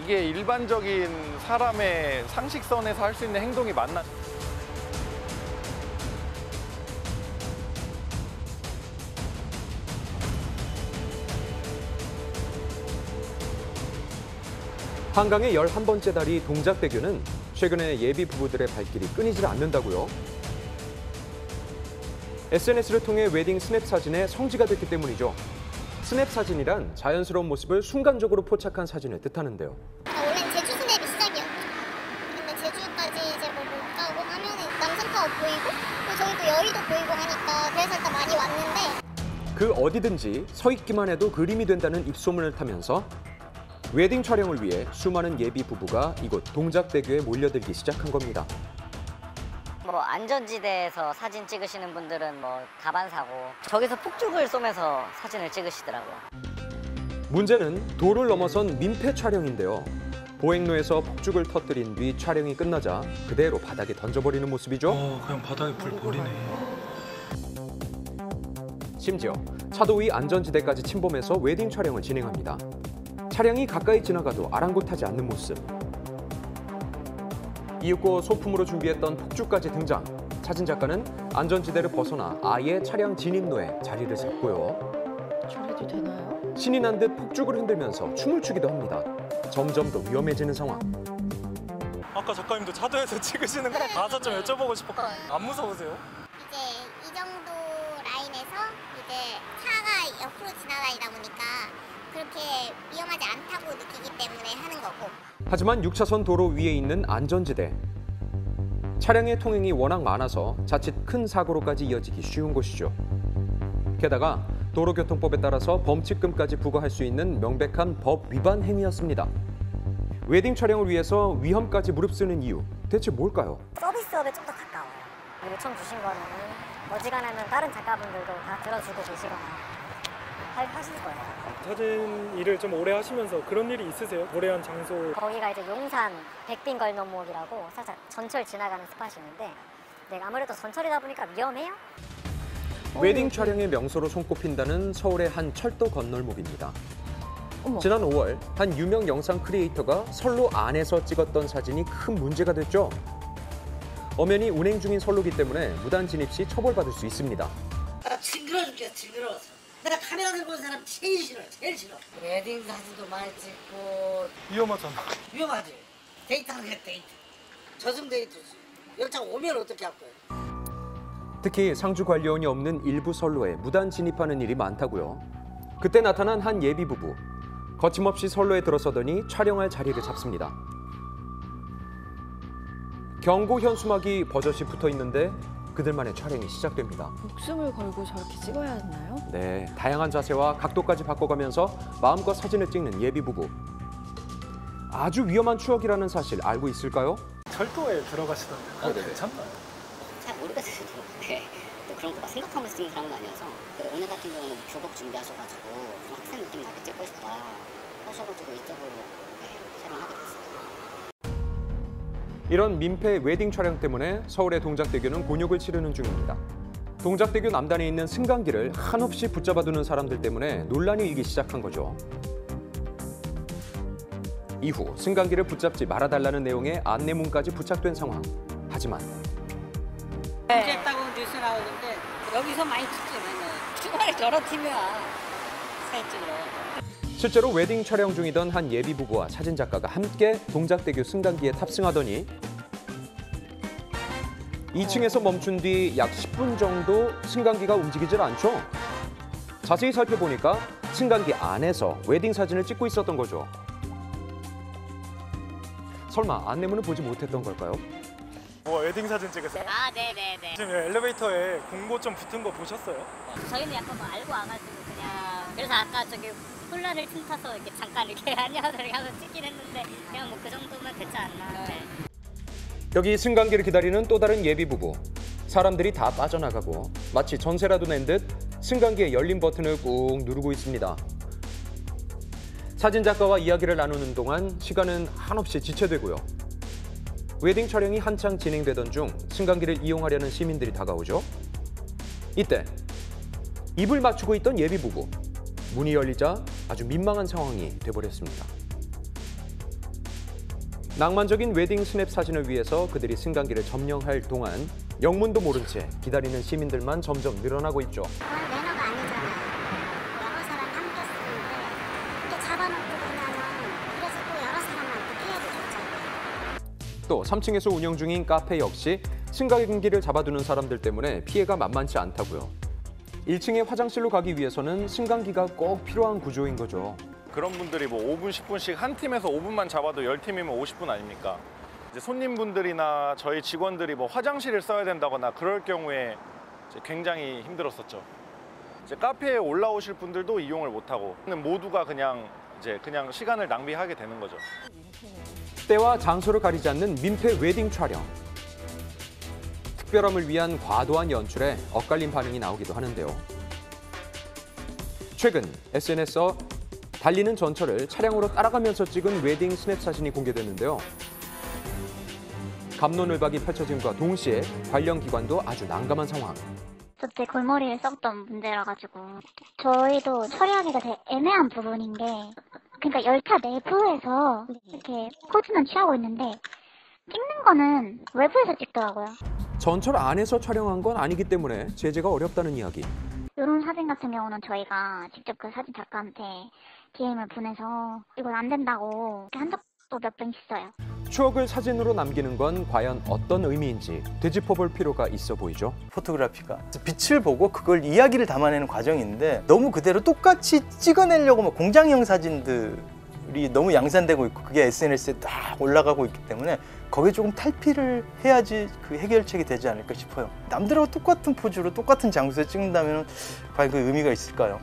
이게 일반적인 사람의 상식선에서 할 수 있는 행동이 맞나? 한강의 11번째 다리 동작대교는 최근에 예비 부부들의 발길이 끊이질 않는다고요. SNS를 통해 웨딩 스냅 사진의 성지가 됐기 때문이죠. 스냅 사진이란 자연스러운 모습을 순간적으로 포착한 사진을 뜻하는데요. 원래 제주 스냅이 시작이었죠. 근데 제주까지 이제 뭐 못 가고 하면은 남산타워 보이고 또 저희도 여의도 보이고 하니까 그래서 일단 많이 왔는데 그 어디든지 서 있기만 해도 그림이 된다는 입소문을 타면서 웨딩 촬영을 위해 수많은 예비 부부가 이곳 동작대교에 몰려들기 시작한 겁니다. 뭐 안전지대에서 사진 찍으시는 분들은 뭐 다반사고 저기서 폭죽을 쏘면서 사진을 찍으시더라고요. 문제는 도를 넘어선 민폐 촬영인데요. 보행로에서 폭죽을 터뜨린 뒤 촬영이 끝나자 그대로 바닥에 던져버리는 모습이죠. 그냥 바닥에 불 버리네. 심지어 차도 위 안전지대까지 침범해서 웨딩 촬영을 진행합니다. 차량이 가까이 지나가도 아랑곳하지 않는 모습. 이윽고 소품으로 준비했던 폭죽까지 등장. 사진작가는 안전지대를 벗어나 아예 차량 진입로에 자리를 잡고요. 저래도 되나요? 신이 난 듯 폭죽을 흔들면서 춤을 추기도 합니다. 점점 더 위험해지는 상황. 아까 작가님도 차도에서 찍으시는 거 가서 좀 여쭤보고 싶었거든요. 안 무서우세요? 이제 이 정도 라인에서 이제 차가 옆으로 지나다니다 보니까 그렇게 위험하지 않다고 느끼기 때문에 하는 거고. 하지만 6차선 도로 위에 있는 안전지대. 차량의 통행이 워낙 많아서 자칫 큰 사고로까지 이어지기 쉬운 곳이죠. 게다가 도로교통법에 따라서 범칙금까지 부과할 수 있는 명백한 법 위반 행위였습니다. 웨딩 촬영을 위해서 위험까지 무릅쓰는 이유, 대체 뭘까요? 서비스업에 좀 더 가까워요. 요청 주신 거는 어지간하면 다른 작가분들도 다 들어주고 계시거나 하실 거예요. 사진 일을 좀 오래 하시면서 그런 일이 있으세요? 노래한 장소. 거기가 이제 용산 백빈걸너목이라고 살짝 전철 지나가는 스팟이 있는데 아무래도 전철이다 보니까 위험해요. 웨딩 촬영의 명소로 손꼽힌다는 서울의 한 철도 건널목입니다. 어머. 지난 5월 한 유명 영상 크리에이터가 선로 안에서 찍었던 사진이 큰 문제가 됐죠. 엄연히 운행 중인 선로기 때문에 무단 진입 시 처벌받을 수 있습니다. 징그러 죽겠어, 징그러워서. 내가 카메라 들고 온 사람 제일 싫어, 제일 싫어. 웨딩 사진도 많이 찍고 위험하잖아. 위험하지. 데이트하는 게 데이트. 저승 데이트지. 열차 오면 어떻게 할 거야? 특히 상주 관리원이 없는 일부 선로에 무단 진입하는 일이 많다고요. 그때 나타난 한 예비 부부. 거침없이 선로에 들어서더니 촬영할 자리를 잡습니다. 경고 현수막이 버젓이 붙어 있는데 그들만의 촬영이 시작됩니다. 목숨을 걸고 저렇게 찍어야 하나요? 네, 다양한 자세와 각도까지 바꿔가면서 마음껏 사진을 찍는 예비 부부. 아주 위험한 추억이라는 사실 알고 있을까요? 철도에 들어가시던데. 네네. 괜찮나요? 잘 모르겠어요. 네. 또 그런 거 막 생각하면서 찍는 사람은 아니어서 오늘 같은 경우는 교복 준비하셔가지고 그런 학생 느낌 나게 찍고 싶다 하셔가지고 이쪽으로 촬영하게 됐어요. 이런 민폐 웨딩 촬영 때문에 서울의 동작대교는 곤욕을 치르는 중입니다. 동작대교 남단에 있는 승강기를 한없이 붙잡아두는 사람들 때문에 논란이 일기 시작한 거죠. 이후 승강기를 붙잡지 말아달라는 내용의 안내문까지 부착된 상황. 하지만 찍겠다고 뉴스 나오는데 여기서 많이 찍지 맨날. 주말에 저런 팀이야. 사진 찍으러. 실제로 웨딩 촬영 중이던 한 예비 부부와 사진작가가 함께 동작대교 승강기에 탑승하더니 2층에서 멈춘 뒤 약 10분 정도 승강기가 움직이질 않죠. 자세히 살펴보니까 승강기 안에서 웨딩 사진을 찍고 있었던 거죠. 설마 안내문을 보지 못했던 걸까요? 웨딩 사진 찍으세요? 아, 네네네. 지금 엘리베이터에 공고 좀 붙은 거 보셨어요? 저희는 약간 뭐 알고 와가지고 그냥 그래서 아까 저기 콜라를 틈타서 이렇게 잠깐 이렇게 안녕하세요 이렇게 하면서 찍긴 했는데 그냥 뭐 그 정도면 됐지 않나. 네. 여기 승강기를 기다리는 또 다른 예비 부부. 사람들이 다 빠져나가고 마치 전세라도 낸 듯 승강기의 열린 버튼을 꾹 누르고 있습니다. 사진작가와 이야기를 나누는 동안 시간은 한없이 지체되고요. 웨딩 촬영이 한창 진행되던 중 승강기를 이용하려는 시민들이 다가오죠. 이때 입을 맞추고 있던 예비 부부. 문이 열리자 아주 민망한 상황이 돼버렸습니다. 낭만적인 웨딩 스냅 사진을 위해서 그들이 승강기를 점령할 동안 영문도 모른 채 기다리는 시민들만 점점 늘어나고 있죠. 매너가 아니잖아요. 여러 사람 함께 쓰는데 이렇게 잡아놓고 그러면은 그래서 또 여러 사람한테 피해를 줬잖아요. 또 3층에서 운영 중인 카페 역시 승강기를 잡아두는 사람들 때문에 피해가 만만치 않다고요. 1층의 화장실로 가기 위해서는 승강기가 꼭 필요한 구조인 거죠. 그런 분들이 뭐 5분, 10분씩 한 팀에서 5분만 잡아도 10팀이면 50분 아닙니까? 이제 손님분들이나 저희 직원들이 뭐 화장실을 써야 된다거나 그럴 경우에 이제 굉장히 힘들었었죠. 이제 카페에 올라오실 분들도 이용을 못하고 모두가 그냥 시간을 낭비하게 되는 거죠. 때와 장소를 가리지 않는 민폐 웨딩 촬영. 특별함을 위한 과도한 연출에 엇갈린 반응이 나오기도 하는데요. 최근 SNS에 달리는 전철을 차량으로 따라가면서 찍은 웨딩 스냅 사진이 공개됐는데요. 갑론을박이 펼쳐짐과 동시에 관련 기관도 아주 난감한 상황. 그때 골머리를 썩던 문제라 가지고 저희도 처리하기가 되게 애매한 부분인 게 그러니까 열차 내부에서 이렇게 포즈는 취하고 있는데 찍는 거는 외부에서 찍더라고요. 전철 안에서 촬영한 건 아니기 때문에 제재가 어렵다는 이야기. 이런 사진 같은 경우는 저희가 직접 그 사진 작가한테 DM을 보내서 이건 안 된다고 이렇게 한 적도 몇 번 있어요. 추억을 사진으로 남기는 건 과연 어떤 의미인지 되짚어볼 필요가 있어 보이죠. 포토그래피가 빛을 보고 그걸 이야기를 담아내는 과정인데 너무 그대로 똑같이 찍어내려고 막 공장형 사진들이 너무 양산되고 있고 그게 SNS에 딱 올라가고 있기 때문에 거기에 조금 탈피를 해야지 그 해결책이 되지 않을까 싶어요. 남들하고 똑같은 포즈로 똑같은 장소에 찍는다면 과연 그 의미가 있을까요?